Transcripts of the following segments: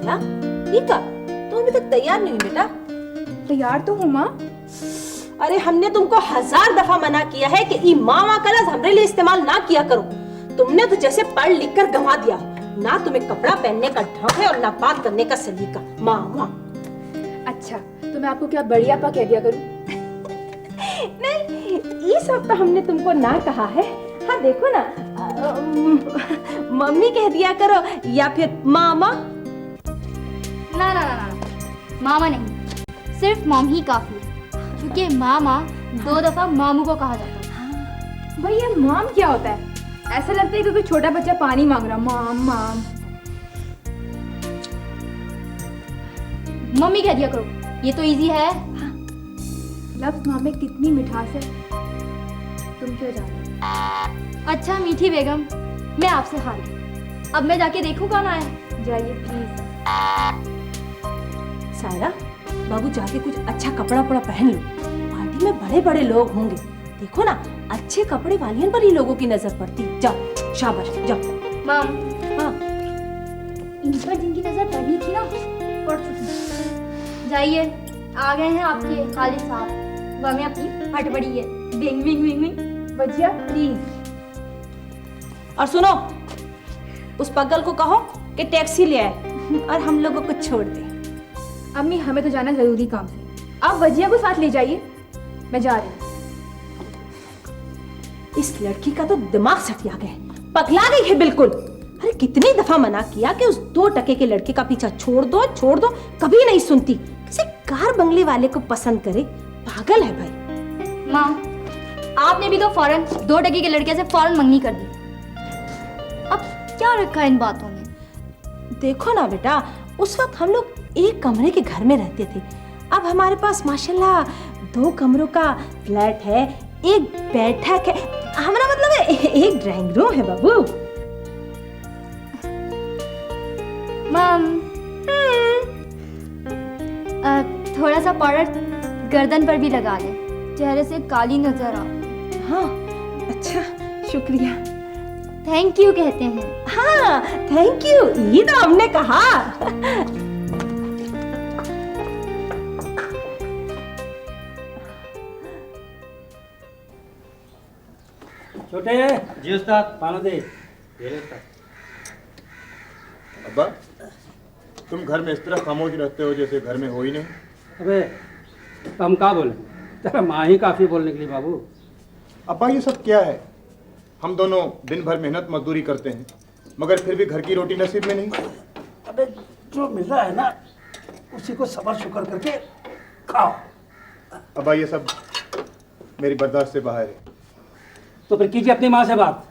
सायरा, ठीक है? तुम अभी तक तैयार नहीं हुई बेटा? तैयार तो हूँ माँ। अरे हमने तुमको 1000 दफा मना किया है कि ई माँ का लफ्ज हमरे लिए इस्तेमाल ना किया करो। तुमने तो जैसे पढ़ लिख कर गंवा दिया। ना तुम्हें कपड़ा पहनने का ढंग है और ना बात करने का सलीका। माँ अच्छा, तो मैं आपको क्या बढ़िया पा कह दिया करूँ? नहीं, ये सब तो हमने तुमको ना कहा है। हाँ देखो ना, मम्मी कह दिया करो या फिर मामा। ना ना ना ना, मामा नहीं, सिर्फ मॉम ही काफी है, क्योंकि मामा 2 दफा मामू को कहा जाता है। भाई ये माम क्या होता है? ऐसा लगता है कि कोई छोटा बच्चा पानी मांग रहा। माम माम। मम्मी कह दिया करो, ये तो इजी है। लफ्ज माँ में कितनी मिठास है, तुम क्यों जानो? अच्छा मीठी बेगम, मैं आपसे हारी। अब मैं जाके देखूं कौन आया। जाइए प्लीज। सायरा, बाबू जाके कुछ अच्छा कपड़ा पड़ा पहन लो। पार्टी में बड़े बड़े लोग होंगे। देखो ना, अच्छे कपड़े वालियन पर ही लोगों की नजर पड़ती। जाओ, शाबाश, जाओ। मम, हाँ, इन पर जिनकी नजर पड़नी थी ना, पड़ चुकी। जाइए, आ गए हैं आपके खालिद साहब। वह में अपनी हटबड़ी है। Wing wing wing wing. बजिया प्लीज। और सुनो, उस पगल को कहो कि टैक्सी ले आए और हम लोगों को छोड़ दे। अम्मी, हमें तो जाना जरूरी काम से, आप वजिया को साथ ले जाइए। मैं जा रही हूँ। इस लड़की का तो दिमाग सटिया गया, पगला गई है बिल्कुल। अरे कितनी दफा मना किया कि उस 2 टके के लड़के का पीछा छोड़ दो, कभी नहीं सुनती। किसी कार बंगले वाले को पसंद करे, पागल है भाई। माँ, आपने भी तो फौरन 2 टके के लड़के से फौरन मंगनी कर दी। अब क्या रखा है इन बातों में? देखो ना बेटा, उस वक्त हम लोग एक कमरे के घर में रहते थे। अब हमारे पास माशाल्लाह 2 कमरों का फ्लैट है, एक बैठक है, हमारा मतलब है एक ड्राइंग रूम है बाबू। मम, थोड़ा सा पाउडर गर्दन पर भी लगा ले, चेहरे से काली नजर आ। हाँ, अच्छा, शुक्रिया। थैंक यू कहते हैं। हाँ, थैंक यू, ये तो हमने कहा। छोटे जी उस्ताद, पानी दे। अब्बा, तुम घर में इस तरह खामोश रहते हो जैसे घर में हो ही नहीं। अबे तो हम क्या बोले, तेरा माँ ही काफ़ी बोलने के लिए बाबू। अब्बा ये सब क्या है? हम दोनों दिन भर मेहनत मजदूरी करते हैं, मगर फिर भी घर की रोटी नसीब में नहीं। अबे जो मिल रहा है ना, उसी को सब्र शुक्र करके खाओ। अब्बा ये सब मेरी बर्दाश्त से बाहर है। तो फिर कीजिए अपनी माँ से बात।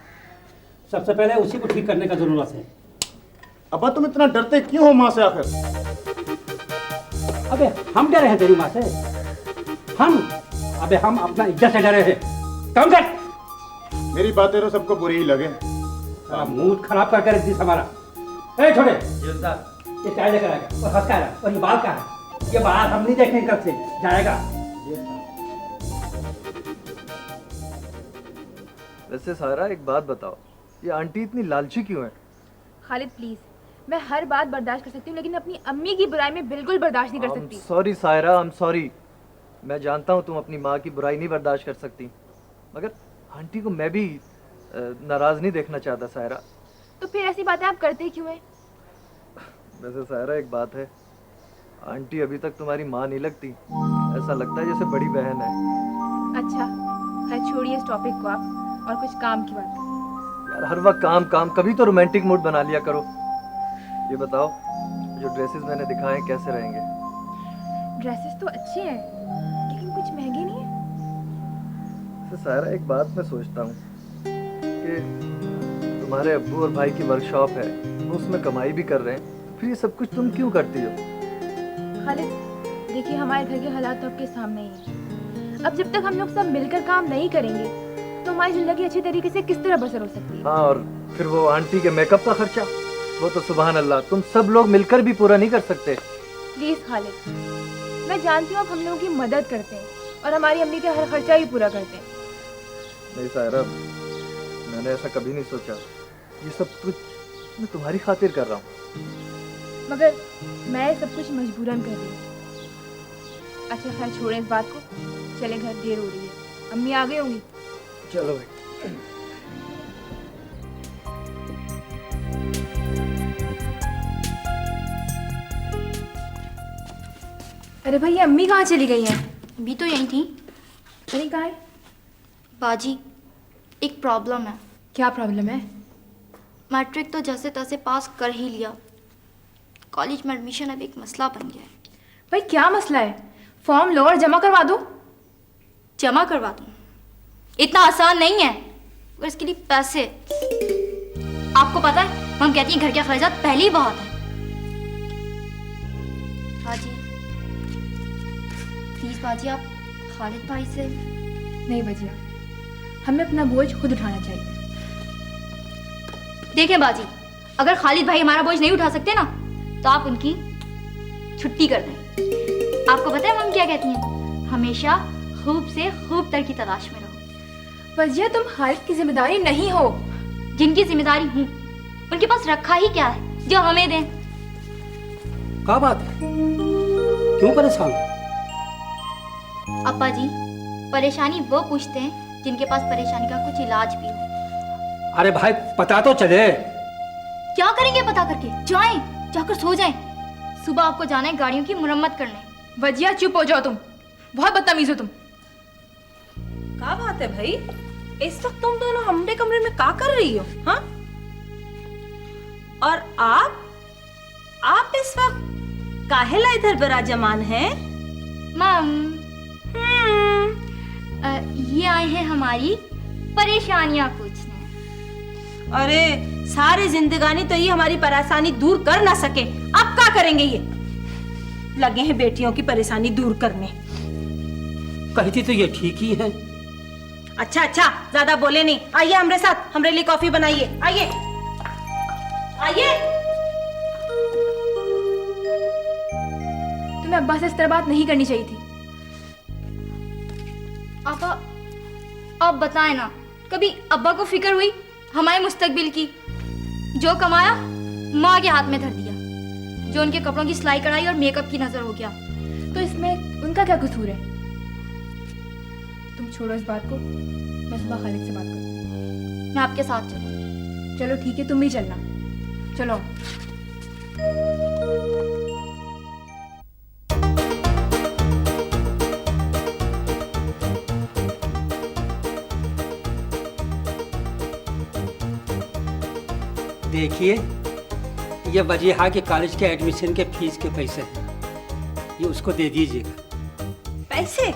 सबसे पहले उसी को ठीक करने का जरूरत है। अब्बा तुम इतना डरते क्यों हो माँ से आखिर? अबे हम डरे हैं तेरी माँ से? हम अपना इज्जत से डरे हैं। कम कर। मेरी बातें तो सबको बुरी ही लगे। मूड खराब करके रख दी हमारा। ए छोटे, ये चाय लेकर आएगा और हंस का और ये बाल का है, ये बाल हम नहीं देखेंगे कब से जाएगा। वैसे सारा एक बात बताओ, ये आंटी इतनी लालची क्यों है? खालिद प्लीज, मैं हर बात बर्दाश्त कर सकती हूँ, लेकिन अपनी अम्मी की बुराई में बिल्कुल बर्दाश्त नहीं कर सकती। Sorry Saira, I am sorry. मैं जानता हूँ तुम अपनी माँ की बुराई नहीं बर्दाश्त कर सकती, मगर आंटी को मैं भी नाराज नहीं देखना चाहता सायरा। तो फिर ऐसी बातें आप करते क्यों हैं? वैसे सायरा एक बात है, आंटी अभी तक तुम्हारी माँ नहीं लगती, ऐसा लगता है जैसे बड़ी बहन है। अच्छा, खैर छोड़िए इस टॉपिक को आप और कुछ काम की बात करें। यार हर वक्त काम काम, कभी तो रोमांटिक मूड बना लिया करो। ये बताओ, जो ड्रेसेस मैंने दिखाए कैसे रहेंगे? ड्रेसेस तो अच्छे हैं, लेकिन कुछ महंगे नहीं है। तो सायरा एक बात मैं सोचता हूँ कि तुम्हारे अब्बू और भाई की वर्कशॉप है, वो उसमें कमाई भी कर रहे हैं, तो फिर ये सब कुछ तुम क्यों करती हो? खालिद देखिए, हमारे घर के हालात तो आपके सामने ही हैं। अब जब तक हम लोग सब मिलकर काम नहीं करेंगे तो हमारी जिंदगी अच्छी तरीके से किस तरह बसर हो सकती है? हाँ, और फिर वो आंटी के मेकअप का खर्चा, वो तो सुभान अल्लाह तुम सब लोग मिलकर भी पूरा नहीं कर सकते। प्लीज खालिद, मैं जानती हूँ आप हम लोगों की मदद करते हैं और हमारी अम्मी का हर खर्चा भी पूरा करते हैं। नहीं सायरा, मैंने ऐसा कभी नहीं सोचा। ये सब कुछ मैं तुम्हारी खातिर कर रहा हूँ। मगर मैं सब कुछ मजबूरन कर रही हूँ। अच्छा खैर छोड़े इस बात को, चले घर, देर हो रही है। अम्मी आ गई होंगी। चलो भाई। अरे भाई ये अम्मी कहाँ चली गई हैं? अभी तो यहीं थी। अरे कहाँ है? बाजी, एक प्रॉब्लम है। क्या प्रॉब्लम है? मैट्रिक तो जैसे तैसे पास कर ही लिया, कॉलेज में एडमिशन अब एक मसला बन गया है। भाई क्या मसला है? फॉर्म लो और जमा करवा दो। जमा करवा दूँ? इतना आसान नहीं है, और इसके लिए पैसे। आपको पता है हम कहती हैं घर के खर्चात पहले ही बहुत है। बाजी प्लीज बाजी, आप खालिद भाई से। नहीं भजिया, हमें अपना बोझ खुद उठाना चाहिए। देखें बाजी, अगर खालिद भाई हमारा बोझ नहीं उठा सकते ना, तो आप उनकी छुट्टी कर दें। आपको पता है हम क्या कहती हैं? हमेशा खूब से खूब तर की तलाश में रहो। भजिया तुम खालिद की जिम्मेदारी नहीं हो। जिनकी जिम्मेदारी हूँ, उनके पास रखा ही क्या है जो हमें दें? क्या बात है, क्यों परेशान? अब्बा जी, परेशानी वो पूछते हैं जिनके पास परेशानी का कुछ इलाज भी हो। अरे भाई पता तो चले। क्या करेंगे पता करके? जाएं, जाकर सो जाएं। सुबह आपको जाना है गाड़ियों की मुरम्मत करने। भजिया चुप हो जाओ, तुम बहुत बदतमीज हो तुम। क्या बात है भाई, इस वक्त तुम दोनों हमरे कमरे में क्या कर रही हो? हाँ, और आप इस वक्त काहेला इधर बराजमान हैं? मम, ये आए हैं हमारी परेशानियां पूछने। अरे सारी जिंदगानी तो ये हमारी परेशानी दूर कर ना सके, अब क्या करेंगे? ये लगे हैं बेटियों की परेशानी दूर करने। कहती तो ये ठीक ही है। अच्छा, ज्यादा बोले नहीं। आइए हमरे साथ, हमरे लिए कॉफी बनाइए। आइए आइए। तुम्हें अब्बा से इस तरह बात नहीं करनी चाहिए थी। आपा, आप बताएं ना, कभी अब्बा को फिक्र हुई हमारे मुस्तकबिल की? जो कमाया माँ के हाथ में धर दिया, जो उनके कपड़ों की सिलाई कढ़ाई और मेकअप की नजर हो गया। तो इसमें उनका क्या कसूर है? तुम छोड़ो इस बात को, मैं सुबह खालिद से बात करूँ। मैं आपके साथ चलूं? चलो ठीक है, तुम भी चलना। चलो। देखिए, ये वजीहा के कॉलेज के एडमिशन के फीस के पैसे हैं, ये उसको दे दीजिएगा। पैसे?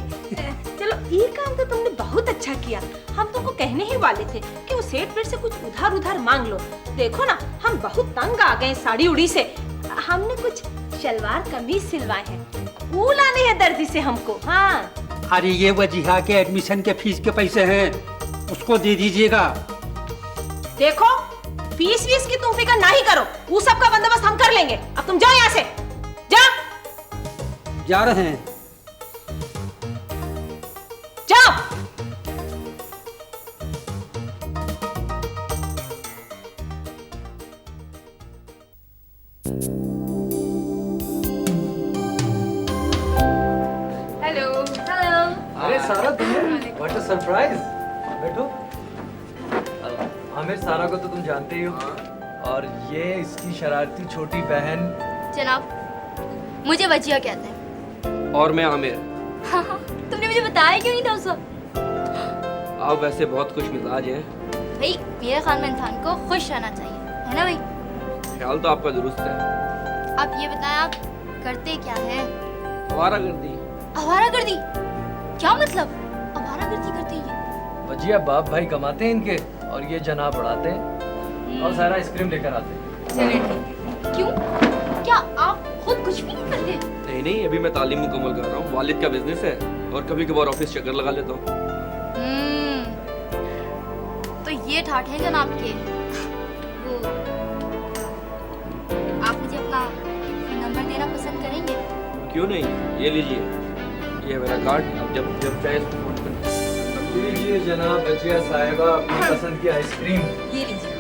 चलो ये काम तो तुमने बहुत अच्छा किया। हम तुमको कहने ही वाले थे कि वो सेठ फिर से कुछ उधार मांग लो। देखो ना, हम बहुत तंग आ गए साड़ी उड़ी से। हमने कुछ शलवार कमीज सिलवाए हैं, वो लाने हैं दर्जी से हमको। हाँ, अरे ये वजीहा के एडमिशन के फीस के पैसे हैं, उसको दे दीजिएगा। देखो फीस की तुम फिक्र नहीं करो, वो सब का बंदोबस्त हम कर लेंगे। अब तुम जाओ यहाँ से, जा रहे हैं। जाओ। हेलो। अरे सारा तुम्हें व्हाट अ सरप्राइज। बैठो। आमिर सारा को तो तुम जानते ही हो, और ये इसकी शरारती छोटी बहन। जनाब, मुझे वजिया कहते हैं। और मैं आमिर। तुमने मुझे बताया क्यों नहीं था उस वक्त? आप वैसे बहुत खुश मिजाज हैं। भाई मेरे ख्याल में इंसान को खुश रहना चाहिए, है ना भाई? ख्याल तो आपका दुरुस्त है। आप ये बताएं, आप करते क्या हैं? आवारागर्दी। आवारागर्दी? क्या मतलब आवारागर्दी करते हैं? वजिया बाप भाई कमाते हैं इनके, और ये जनाब बढ़ाते हैं और सारा आइसक्रीम लेकर आते हैं। चलिए ठीक है। क्यों? क्या आप खुद कुछ भी नहीं करते? नहीं, अभी मैं तालीम मुकम्मल कर रहा हूँ। वालिद का बिजनेस है और कभी कभार ऑफिस चक्कर लगा लेता हूँ। तो ये ठाठ है जनाब के। वो आप मुझे अपना नंबर देना पसंद करेंगे? क्यों नहीं, ये लीजिए, ये है मेरा कार्ड। अब जब चाहे इसको फोन करें। लीजिए जनाब वजिया साहिबा अपनी पसंद की आइसक्रीम। ये लीजिए।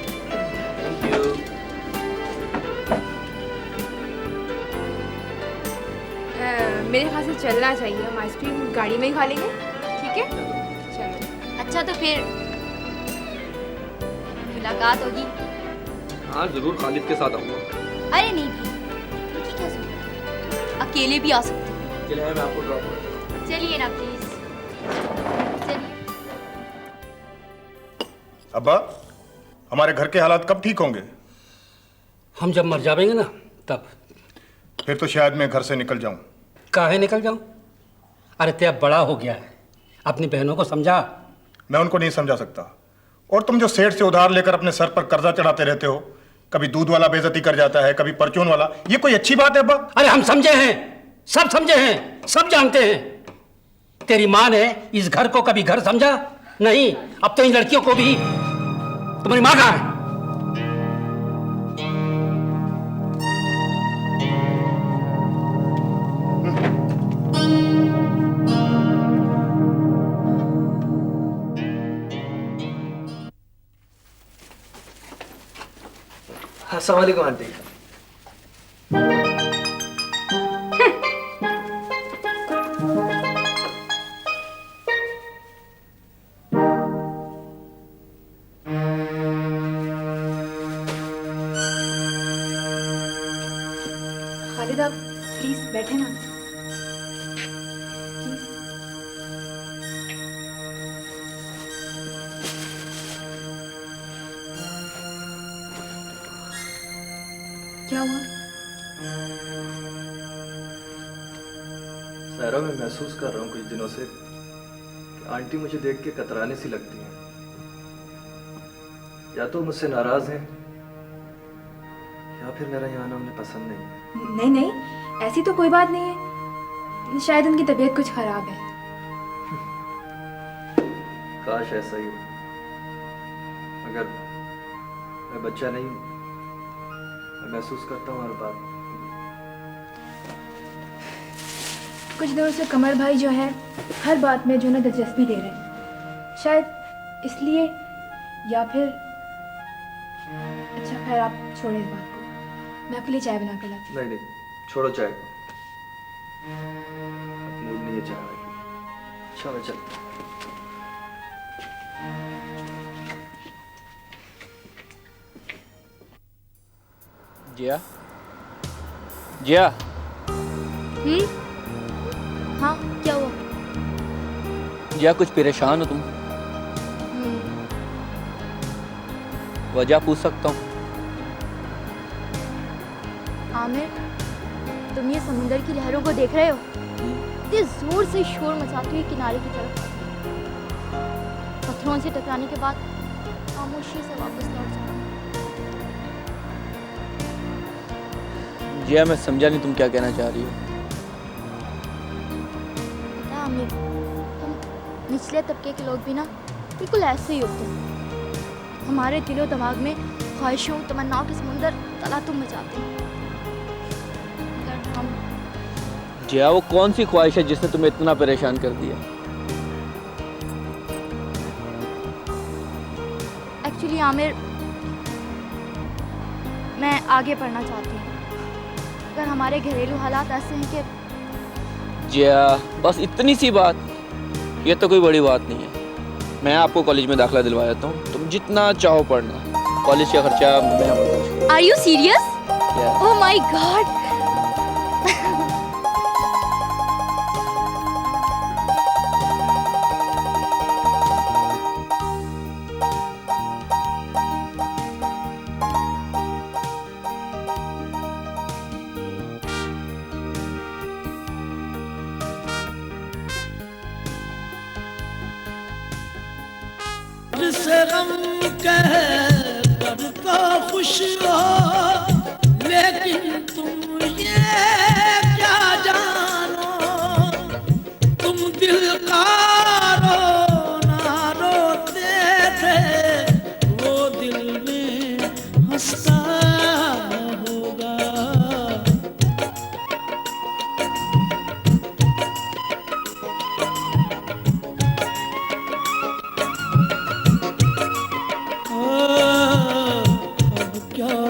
Thank you. मेरे ख्याल से चलना चाहिए, हम आइसक्रीम गाड़ी में ही खा लेंगे, ठीक है? चलो। अच्छा तो फिर मुलाकात होगी? हाँ जरूर, खालिद के साथ आऊँगा। अरे नहीं भाई, ठीक है सुन, अकेले भी आ सकते हैं। चलिए मैं आपको ड्रॉप करता हूँ। चलिए ना प्लीज, चलिए। अब्बा, हमारे घर के हालात कब ठीक होंगे? हम जब मर जाएंगे ना तब। फिर तो शायद मैं घर से निकल जाऊं। काहे निकल जाऊं? अरे ते अब बड़ा हो गया है, अपनी बहनों को समझा। मैं उनको नहीं समझा सकता। और तुम जो सेठ से उधार लेकर अपने सर पर कर्जा चढ़ाते रहते हो, कभी दूध वाला बेइज्जती कर जाता है, कभी परचून वाला, ये कोई अच्छी बात है अब्बा? अरे हम समझे हैं, सब समझे हैं, सब जानते हैं। तेरी माँ ने इस घर को कभी घर समझा नहीं। अब तो इन लड़कियों को भी। तुम्हारी माँ कहाँ है? अस्सलाम वालेकुम आंटी। खालिद आप प्लीज बैठे ना, प्लीज। क्या हुआ? सायरा, मैं महसूस कर रहा हूँ कुछ दिनों से कि आंटी मुझे देख के कतराने सी लगती हैं। या तो मुझसे नाराज हैं या फिर मेरा यहाँ आना उन्हें पसंद नहीं है। नहीं नहीं, ऐसी तो कोई बात नहीं है, शायद उनकी तबीयत कुछ खराब है। काश ऐसा ही हो, मगर मैं बच्चा नहीं हूँ, मैं महसूस करता हूँ हर बात। कुछ दिनों से कमर भाई जो है हर बात में जो ना दिलचस्पी ले रहे हैं, शायद इसलिए या फिर। अच्छा खैर, आप छोड़े इस बात को, मैं आपके लिए चाय बना के लाती हूँ। नहीं नहीं, छोड़ो चाय को, मूड नहीं है चाय की। अच्छा मैं चलता हूँ। जिया, जिया, हाँ क्या हुआ? जिया कुछ परेशान हो तुम? वजह पूछ सकता हूँ? आमिर, तुम ये समुंदर की लहरों को देख रहे हो? इतने जोर से शोर मचाती हुई किनारे की तरफ पत्थरों से टकराने के बाद खामोशी से वापस लौट जाना। जिया मैं समझा नहीं तुम क्या कहना चाह रही हो। पता है आमिर, हम निचले तबके के लोग भी ना बिल्कुल ऐसे ही होते हैं। हमारे दिलो दिमाग में ख्वाहिशों तमन्नाओं के समुंदर तलातुम मचाते हैं। अगर हम जिया वो कौन सी ख्वाहिश है जिसने तुम्हें इतना परेशान कर दिया? एक्चुअली आमिर, मैं आगे पढ़ना चाहती हूँ। अगर हमारे घरेलू हालात ऐसे हैं कि। जिया बस इतनी सी बात, ये तो कोई बड़ी बात नहीं है। मैं आपको कॉलेज में दाखिला दिलवा देता हूँ, तुम जितना चाहो पढ़ना। कॉलेज का खर्चा मैं बर्दाश्त। Are you serious? Oh my god. से गम कह करता खुश हो, लेकिन तुम ये क्या जानो, तुम दिल का रोना रोते थे, वो दिल में हंसता होगा।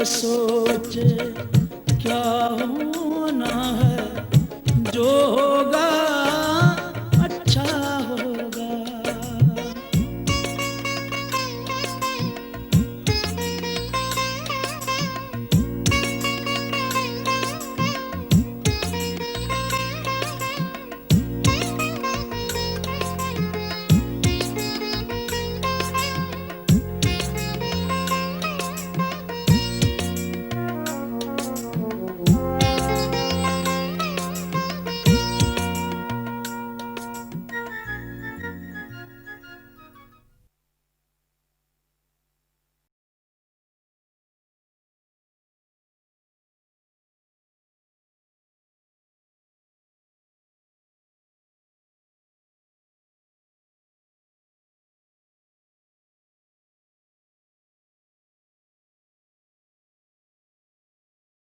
सोचे क्या होना है, जो